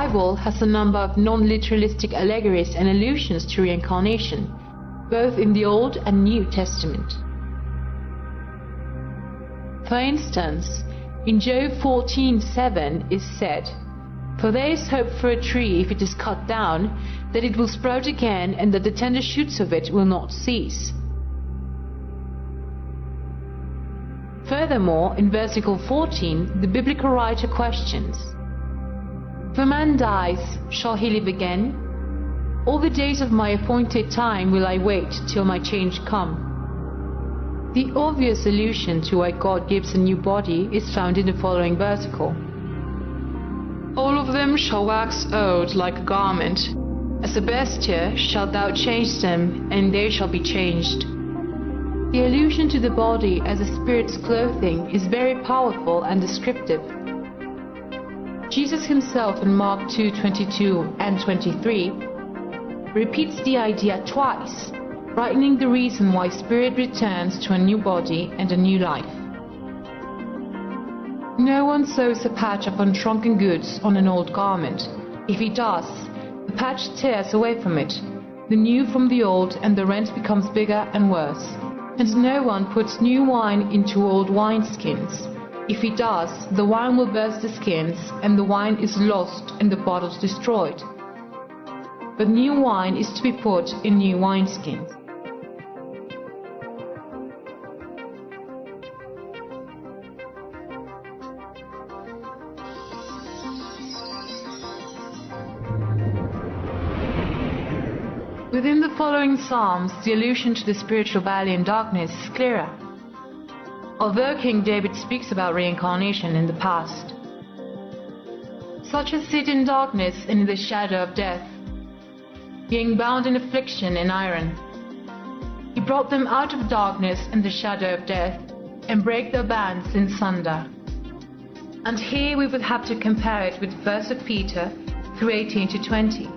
Bible has a number of non-literalistic allegories and allusions to reincarnation, both in the Old and New Testament. For instance, in Job 14:7 is said, "For there is hope for a tree if it is cut down, that it will sprout again, and that the tender shoots of it will not cease." Furthermore, in versicle 14, the biblical writer questions, "If a man dies, shall he live again? All the days of my appointed time will I wait till my change come." The obvious allusion to why God gives a new body is found in the following versicle. "All of them shall wax old like a garment. As a vesture shalt thou change them, and they shall be changed." The allusion to the body as a spirit's clothing is very powerful and descriptive. Jesus himself in Mark 2:22 and 23 repeats the idea twice, brightening the reason why spirit returns to a new body and a new life. No one sews a patch upon shrunken goods on an old garment. If he does, the patch tears away from it, the new from the old, and the rent becomes bigger and worse. And no one puts new wine into old wineskins. If he does, the wine will burst the skins, and the wine is lost and the bottles destroyed. But new wine is to be put in new wineskins. Within the following Psalms, the allusion to the spiritual valley and darkness is clearer. Although King David speaks about reincarnation in the past, "Such as sit in darkness and in the shadow of death, being bound in affliction and iron. He brought them out of darkness and the shadow of death, and brake their bands in sunder." And here we would have to compare it with 1 Peter 3:18-20.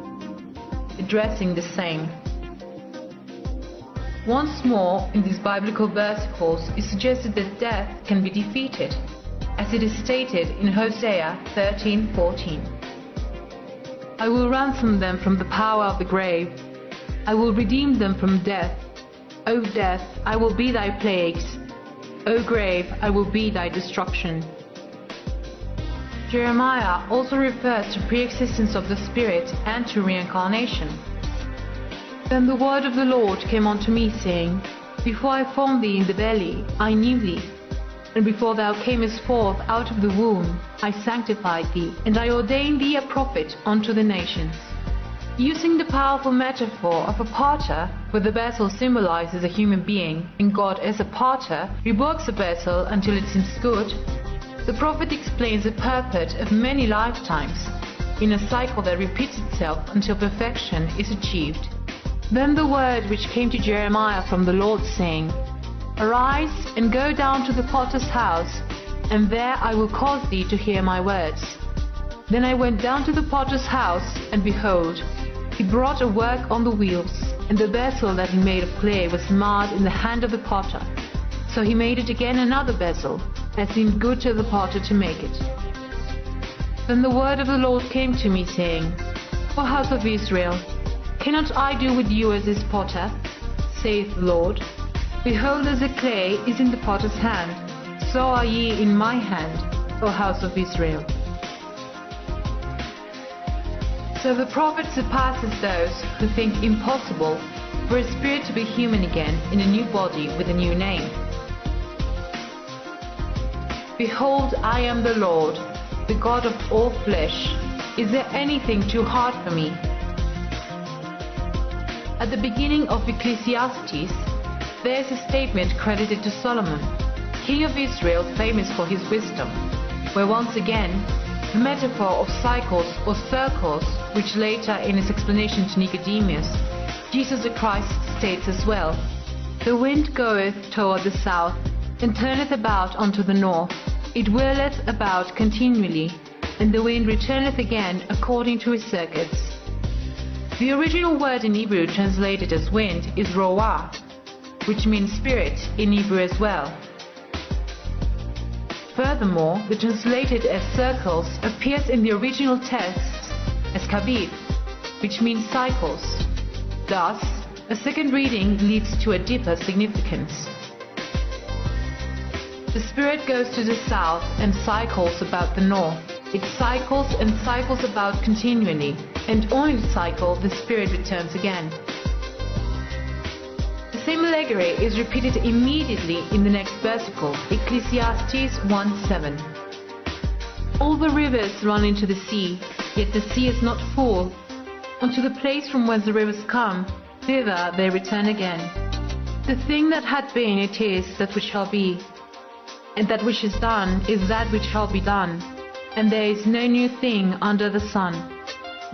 Addressing the same. Once more, in these biblical versicles, it suggested that death can be defeated, as it is stated in Hosea 13:14. "I will ransom them from the power of the grave. I will redeem them from death. O death, I will be thy plagues. O grave, I will be thy destruction." Jeremiah also refers to pre-existence of the spirit and to reincarnation. "Then the word of the Lord came unto me, saying, Before I formed thee in the belly, I knew thee. And before thou camest forth out of the womb, I sanctified thee, and I ordained thee a prophet unto the nations." Using the powerful metaphor of a potter, where the vessel symbolizes a human being, and God as a potter reworks the vessel until it seems good, the prophet explains the purport of many lifetimes, in a cycle that repeats itself until perfection is achieved. Then the word which came to Jeremiah from the Lord, saying, "Arise and go down to the potter's house, and there I will cause thee to hear my words." Then I went down to the potter's house, and behold, he brought a work on the wheels, and the vessel that he made of clay was marred in the hand of the potter. So he made it again another vessel, as seemed good to the potter to make it. Then the word of the Lord came to me, saying, "O house of Israel, cannot I do with you as this potter, saith the Lord? Behold, as the clay is in the potter's hand, so are ye in my hand, O house of Israel." So the prophet surpasses those who think impossible for a spirit to be human again in a new body with a new name. "Behold, I am the Lord, the God of all flesh. Is there anything too hard for me?" At the beginning of Ecclesiastes, there is a statement credited to Solomon, king of Israel, famous for his wisdom, where once again, the metaphor of cycles or circles, which later in his explanation to Nicodemus, Jesus the Christ states as well, "The wind goeth toward the south, and turneth about unto the north. It whirleth about continually, and the wind returneth again according to his circuits." The original word in Hebrew translated as wind is roah, which means spirit in Hebrew as well. Furthermore, the translated as circles appears in the original text Kabib, which means cycles. Thus, a second reading leads to a deeper significance. The spirit goes to the south and cycles about the north. It cycles and cycles about continually, and on its cycle the spirit returns again. The same allegory is repeated immediately in the next versicle, Ecclesiastes 1:7. All the rivers run into the sea, yet the sea is not full. Unto the place from whence the rivers come, thither they return again. The thing that had been, it is that which shall be, and that which is done is that which shall be done, and there is no new thing under the sun.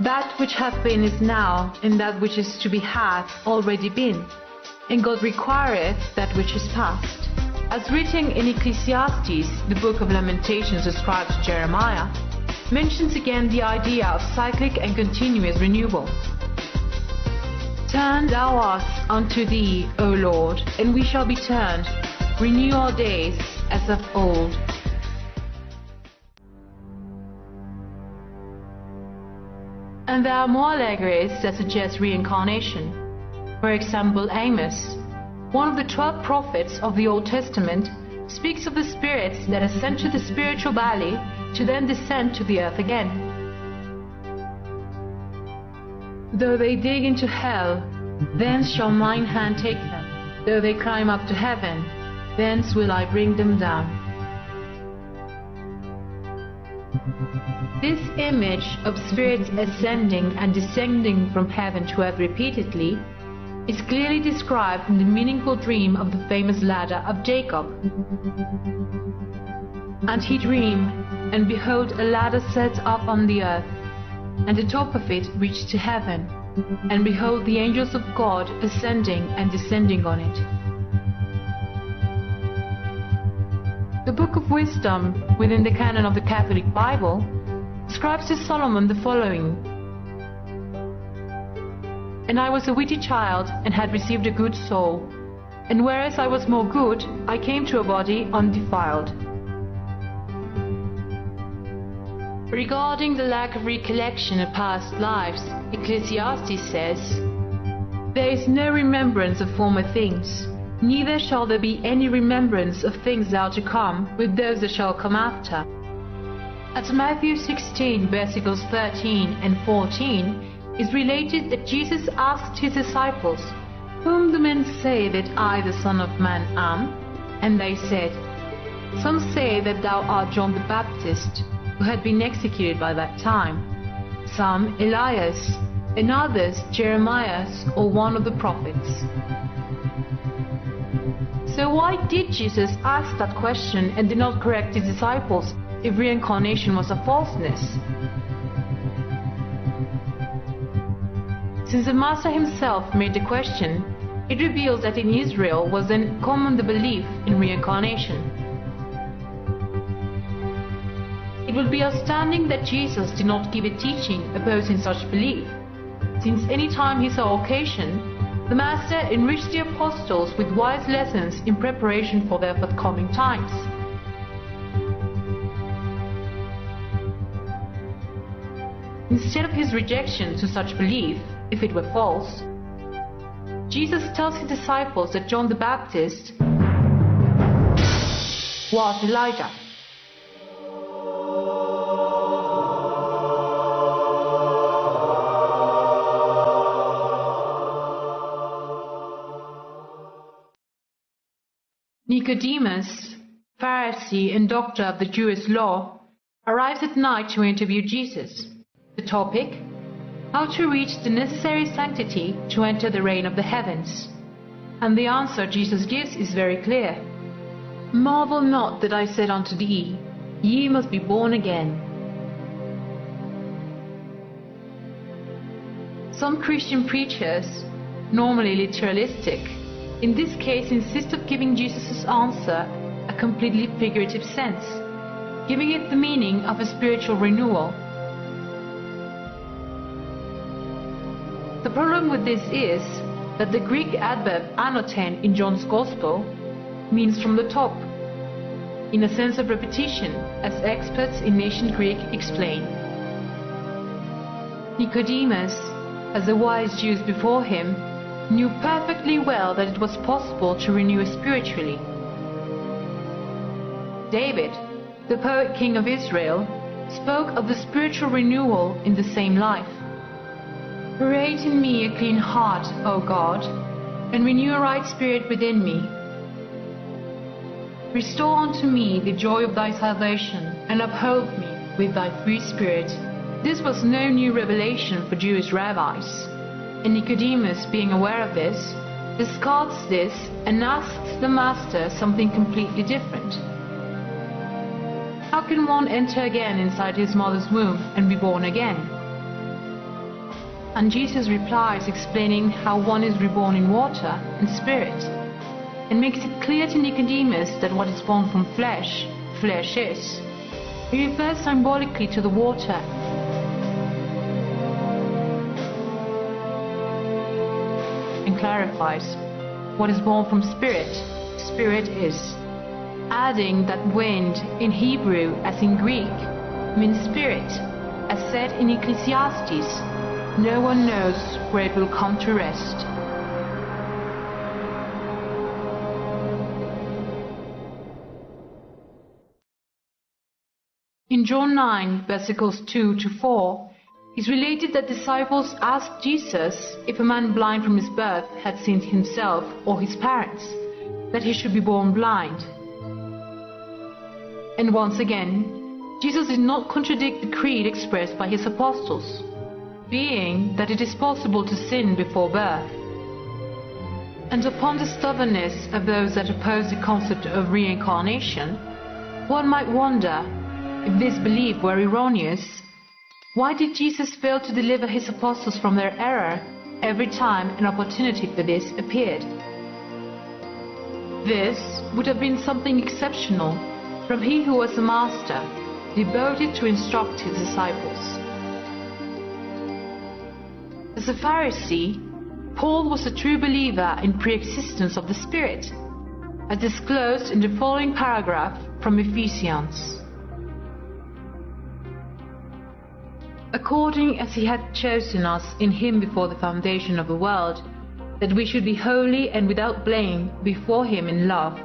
That which hath been is now, and that which is to be hath already been, and God requireth that which is past. As written in Ecclesiastes, the book of Lamentations ascribed to Jeremiah, mentions again the idea of cyclic and continuous renewal. Turn thou us unto thee, O Lord, and we shall be turned. Renew our days as of old. And there are more allegories that suggest reincarnation. For example, Amos, one of the 12 prophets of the Old Testament, speaks of the spirits that ascend to the spiritual valley to then descend to the earth again. Though they dig into hell, thence shall mine hand take them. Though they climb up to heaven, thence will I bring them down. This image of spirits ascending and descending from heaven to earth repeatedly is clearly described in the meaningful dream of the famous ladder of Jacob. And he dreamed, and behold, a ladder set up on the earth, and the top of it reached to heaven, and behold, the angels of God ascending and descending on it. The Book of Wisdom, within the canon of the Catholic Bible, ascribes to Solomon the following: And I was a witty child, and had received a good soul, and whereas I was more good, I came to a body undefiled. Regarding the lack of recollection of past lives, Ecclesiastes says, There is no remembrance of former things, neither shall there be any remembrance of things that are to come with those that shall come after. At Matthew 16, versicles 13 and 14, is related that Jesus asked his disciples, Whom do men say that I, the Son of Man, am? And they said, Some say that thou art John the Baptist, who had been executed by that time, some Elias, and others Jeremiah or one of the prophets. So why did Jesus ask that question and did not correct his disciples if reincarnation was a falseness? Since the Master himself made the question, it reveals that in Israel was then common the belief in reincarnation. It would be outstanding that Jesus did not give a teaching opposing such belief, since any time he saw occasion, the Master enriched the apostles with wise lessons in preparation for their forthcoming times. Instead of his rejection to such belief, if it were false, Jesus tells his disciples that John the Baptist was Elijah. Nicodemus, Pharisee and doctor of the Jewish law, arrives at night to interview Jesus. The topic: how to reach the necessary sanctity to enter the reign of the heavens. And the answer Jesus gives is very clear. Marvel not that I said unto thee, Ye must be born again. Some Christian preachers, normally literalistic, in this case insist of giving Jesus' answer a completely figurative sense, giving it the meaning of a spiritual renewal. The problem with this is that the Greek adverb anoten in John's Gospel means from the top, in a sense of repetition, as experts in ancient Greek explain. Nicodemus, as the wise Jews before him, knew perfectly well that it was possible to renew spiritually. David, the poet king of Israel, spoke of the spiritual renewal in the same life. Create in me a clean heart, O God, and renew a right spirit within me. Restore unto me the joy of thy salvation, and uphold me with thy free spirit. This was no new revelation for Jewish rabbis, and Nicodemus, being aware of this, discards this and asks the Master something completely different. How can one enter again inside his mother's womb and be born again? And Jesus replies, explaining how one is reborn in water and spirit, and makes it clear to Nicodemus that what is born from flesh, flesh is. He refers symbolically to the water and clarifies, what is born from spirit, spirit is, adding that wind in Hebrew as in Greek means spirit, as said in Ecclesiastes, no one knows where it will come to rest. In John 9, verses 2 to 4, it is related that disciples asked Jesus if a man blind from his birth had sinned himself or his parents, that he should be born blind. And once again, Jesus did not contradict the creed expressed by his apostles, being that it is possible to sin before birth. And upon the stubbornness of those that oppose the concept of reincarnation, one might wonder, if this belief were erroneous, why did Jesus fail to deliver his apostles from their error every time an opportunity for this appeared? This would have been something exceptional from he who was a master, devoted to instruct his disciples. As a Pharisee, Paul was a true believer in pre-existence of the Spirit, as disclosed in the following paragraph from Ephesians. According as he had chosen us in him before the foundation of the world, that we should be holy and without blame before him in love.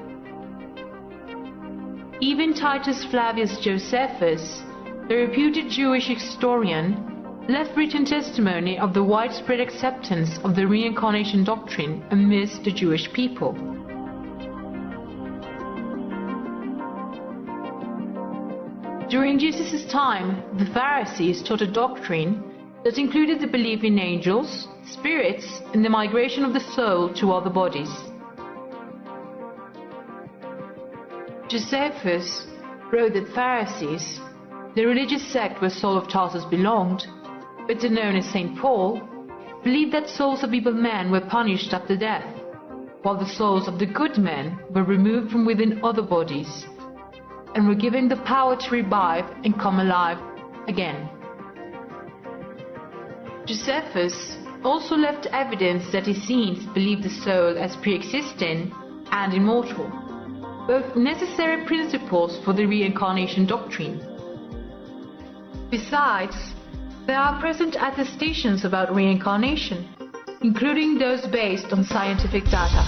Even Titus Flavius Josephus, the reputed Jewish historian, left written testimony of the widespread acceptance of the reincarnation doctrine amidst the Jewish people. During Jesus' time, the Pharisees taught a doctrine that included the belief in angels, spirits, and the migration of the soul to other bodies. Josephus wrote that Pharisees, the religious sect where Saul of Tarsus belonged, better known as St. Paul, believed that souls of evil men were punished after death, while the souls of the good men were removed from within other bodies and were given the power to revive and come alive again. Josephus also left evidence that Essenes believed the soul as pre-existing and immortal, both necessary principles for the reincarnation doctrine. Besides, there are present attestations about reincarnation, including those based on scientific data.